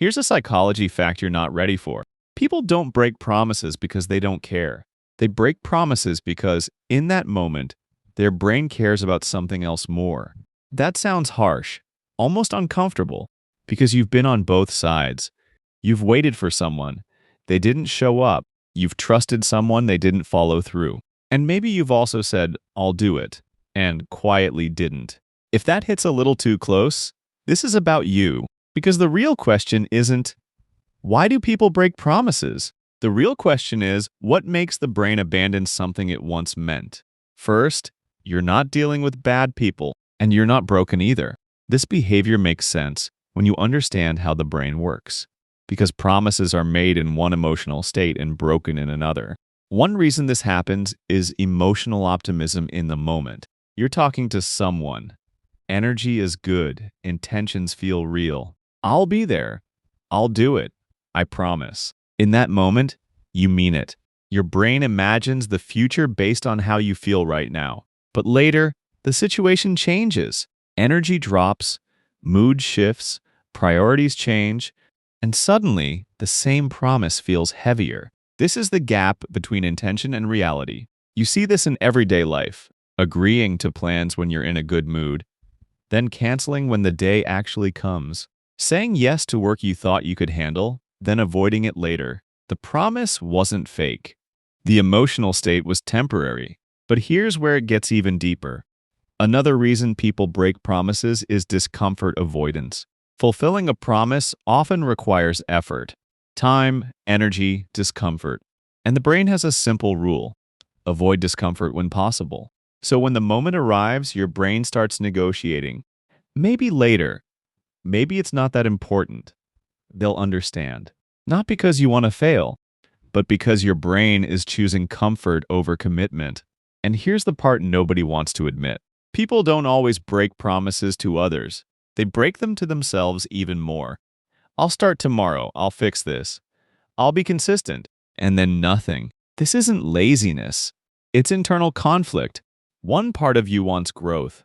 Here's a psychology fact you're not ready for. People don't break promises because they don't care. They break promises because, in that moment, their brain cares about something else more. That sounds harsh, almost uncomfortable, because you've been on both sides. You've waited for someone. They didn't show up. You've trusted someone. They didn't follow through. And maybe you've also said, "I'll do it," and quietly didn't. If that hits a little too close, this is about you. Because the real question isn't, why do people break promises? The real question is, what makes the brain abandon something it once meant? First, you're not dealing with bad people, and you're not broken either. This behavior makes sense when you understand how the brain works, because promises are made in one emotional state and broken in another. One reason this happens is emotional optimism in the moment. You're talking to someone. Energy is good. Intentions feel real. I'll be there. I'll do it. I promise. In that moment, you mean it. Your brain imagines the future based on how you feel right now. But later, the situation changes. Energy drops, mood shifts, priorities change, and suddenly, the same promise feels heavier. This is the gap between intention and reality. You see this in everyday life, agreeing to plans when you're in a good mood, then canceling when the day actually comes. Saying yes to work you thought you could handle, then avoiding it later. The promise wasn't fake. The emotional state was temporary. But here's where it gets even deeper. Another reason people break promises is discomfort avoidance. Fulfilling a promise often requires effort, time, energy, discomfort. And the brain has a simple rule: avoid discomfort when possible. So when the moment arrives, your brain starts negotiating. Maybe later. Maybe it's not that important. They'll understand. Not because you want to fail, but because your brain is choosing comfort over commitment. And here's the part nobody wants to admit. People don't always break promises to others. They break them to themselves even more. I'll start tomorrow. I'll fix this. I'll be consistent. And then nothing. This isn't laziness. It's internal conflict. One part of you wants growth.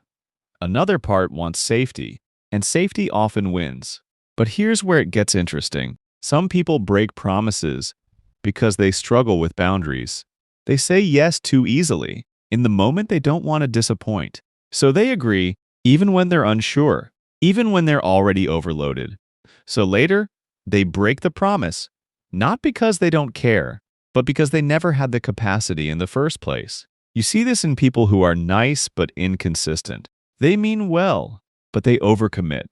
Another part wants safety. And safety often wins. But here's where it gets interesting. Some people break promises because they struggle with boundaries. They say yes too easily. In the moment, they don't want to disappoint. So they agree, even when they're unsure, even when they're already overloaded. So later, they break the promise, not because they don't care, but because they never had the capacity in the first place. You see this in people who are nice but inconsistent. They mean well, but they overcommit.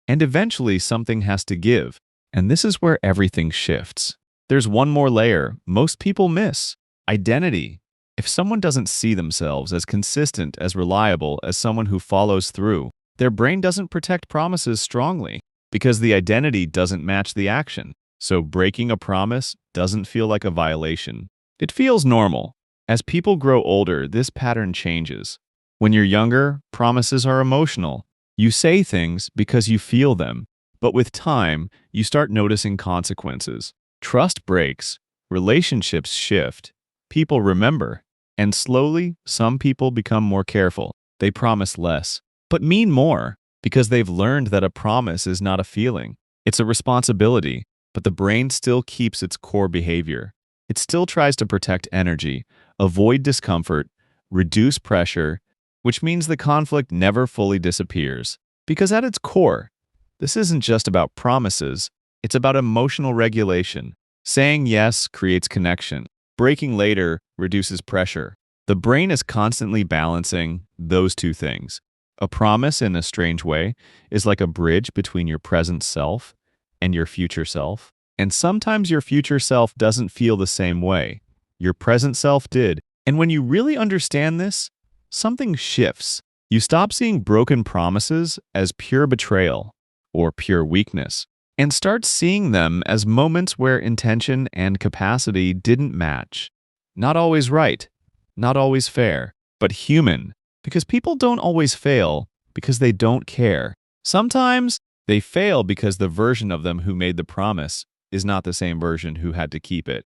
And eventually something has to give. And this is where everything shifts. There's one more layer most people miss: identity. If someone doesn't see themselves as consistent, as reliable as someone who follows through, their brain doesn't protect promises strongly because the identity doesn't match the action. So breaking a promise doesn't feel like a violation. It feels normal. As people grow older, this pattern changes. When you're younger, promises are emotional. You say things because you feel them. But with time, you start noticing consequences. Trust breaks, relationships shift, people remember, and slowly, some people become more careful. They promise less, but mean more, because they've learned that a promise is not a feeling. It's a responsibility, but the brain still keeps its core behavior. It still tries to protect energy, avoid discomfort, reduce pressure, which means the conflict never fully disappears. Because at its core, this isn't just about promises, it's about emotional regulation. Saying yes creates connection. Breaking later reduces pressure. The brain is constantly balancing those two things. A promise, in a strange way, is like a bridge between your present self and your future self. And sometimes your future self doesn't feel the same way. Your present self did. And when you really understand this, something shifts. You stop seeing broken promises as pure betrayal or pure weakness, and start seeing them as moments where intention and capacity didn't match. Not always right, not always fair, but human, because people don't always fail because they don't care. Sometimes they fail because the version of them who made the promise is not the same version who had to keep it.